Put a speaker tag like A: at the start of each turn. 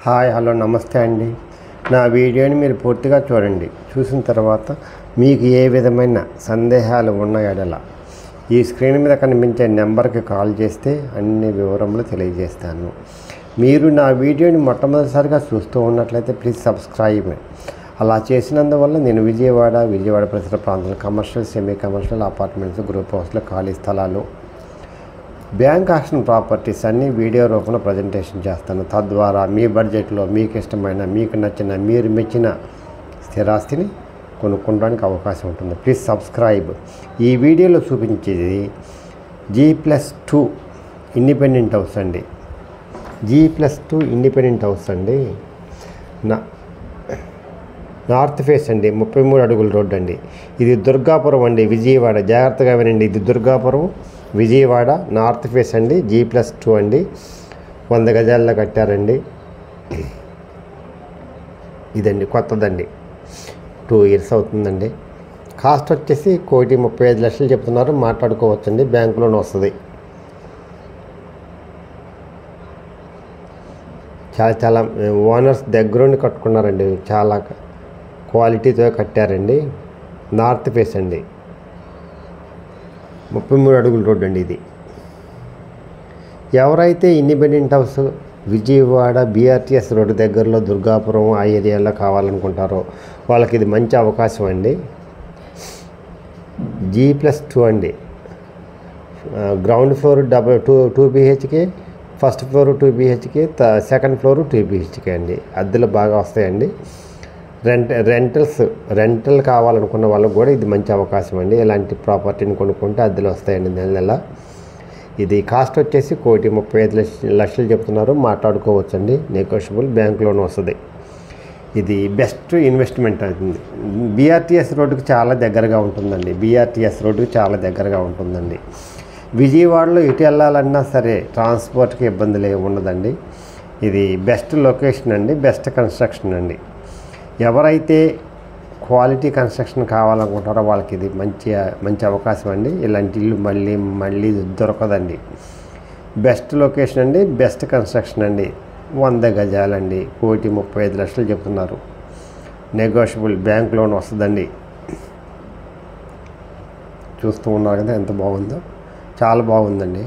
A: Hi hello నమస్తే అండి. నా వీడియోని మీరు పూర్తిగా చూడండి. చూసిన తర్వాత మీకు ఏ విధమైన సందేహాలు ఉన్న ఎడల ఈ స్క్రీన్ మీద కనిపించే నెంబర్కి కాల్ చేస్తే అన్ని వివరములు తెలియజేస్తాను. మీరు నా వీడియోని మొట్టమొదటిసారిగా చూస్తూ ఉన్నట్లయితే ప్లీజ్ సబ్స్క్రైబ్. అలా చేసినందువల్ల నేను విజయవాడ పరిసర ప్రాంతాలు commercial, semi commercial, apartments, group హౌస్లు, ఖాళీ స్థలాలు, బ్యాంక్ ఆక్షన్ ప్రాపర్టీస్ అన్నీ వీడియో రూపంలో ప్రజెంటేషన్ చేస్తాను. తద్వారా మీ బడ్జెట్లో మీకు ఇష్టమైన, మీకు నచ్చిన, మీరు మెచ్చిన స్థిరాస్తిని కొనుక్కోవడానికి అవకాశం ఉంటుంది. Please subscribe. ఈ వీడియోలో చూపించేది G+2 ఇండిపెండెంట్ హౌస్ అండి. G+2 ఇండిపెండెంట్ హౌస్ అండి. నార్త్ ఫేస్ అండి, 33 అడుగుల రోడ్డు అండి. ఇది దుర్గాపురం అండి, విజయవాడ. జాగ్రత్తగా వినండి, ఇది దుర్గాపురం, విజయవాడ, నార్త్ ఫేస్ అండి. G+2 అండి, 100 గజాల్లో కట్టారండి. ఇదండి కొత్తదండి, 2 ఇయర్స్ అవుతుందండి. కాస్ట్ వచ్చేసి 1,35,00,000 చెప్తున్నారు. మాట్లాడుకోవచ్చండి, బ్యాంక్ లోన్ వస్తుంది. చాలా ఓనర్స్ దగ్గరుండి కట్టుకున్నారండి, చాలా క్వాలిటీతో కట్టారండి. నార్త్ ఫేస్ అండి, 33 అడుగుల రోడ్డు అండి. ఇది ఎవరైతే independent house Vijayawada BRTS road దగ్గరలో దుర్గాపురం ఆ ఏరియాలో కావాలనుకుంటారో వాళ్ళకి ఇది మంచి అవకాశం అండి. G+2 అండి. Ground floor 2 BHK, first floor 2 BHK, second floor 2 BHK అండి. అద్దెలు బాగా వస్తాయండి. రెంటల్ కావాలనుకున్న వాళ్ళకు కూడా ఇది మంచి అవకాశం అండి. ఇలాంటి ప్రాపర్టీని కొనుక్కుంటే అద్దెలు వస్తాయండి నెల. ఇది కాస్ట్ వచ్చేసి 1,35,00,000 చెప్తున్నారు. మాట్లాడుకోవచ్చండి, నెగోషియబుల్, బ్యాంక్ లోన్ వస్తుంది. ఇది బెస్ట్ ఇన్వెస్ట్మెంట్ అవుతుంది. BRTS రోడ్డుకి చాలా దగ్గరగా ఉంటుందండి. BRTS రోడ్డుకి చాలా దగ్గరగా ఉంటుందండి. విజయవాడలో ఇటు వెళ్ళాలన్నా సరే ట్రాన్స్పోర్ట్కి ఇబ్బందులు ఏమి ఉండదండి. ఇది బెస్ట్ లొకేషన్ అండి, బెస్ట్ కన్స్ట్రక్షన్ అండి. ఎవరైతే క్వాలిటీ కన్స్ట్రక్షన్ కావాలనుకుంటారో వాళ్ళకి ఇది మంచి అవకాశం అండి. ఇలాంటి ఇల్లు మళ్ళీ దొరకదండి. బెస్ట్ లొకేషన్ అండి, బెస్ట్ కన్స్ట్రక్షన్ అండి. 100 గజాలండి, 1,35,00,000 చెప్తున్నారు. నెగోషియబుల్, బ్యాంక్ లోన్ వస్తుందండి. చూస్తూ ఉన్నారు కదా ఎంత బాగుందో, చాలా బాగుందండి.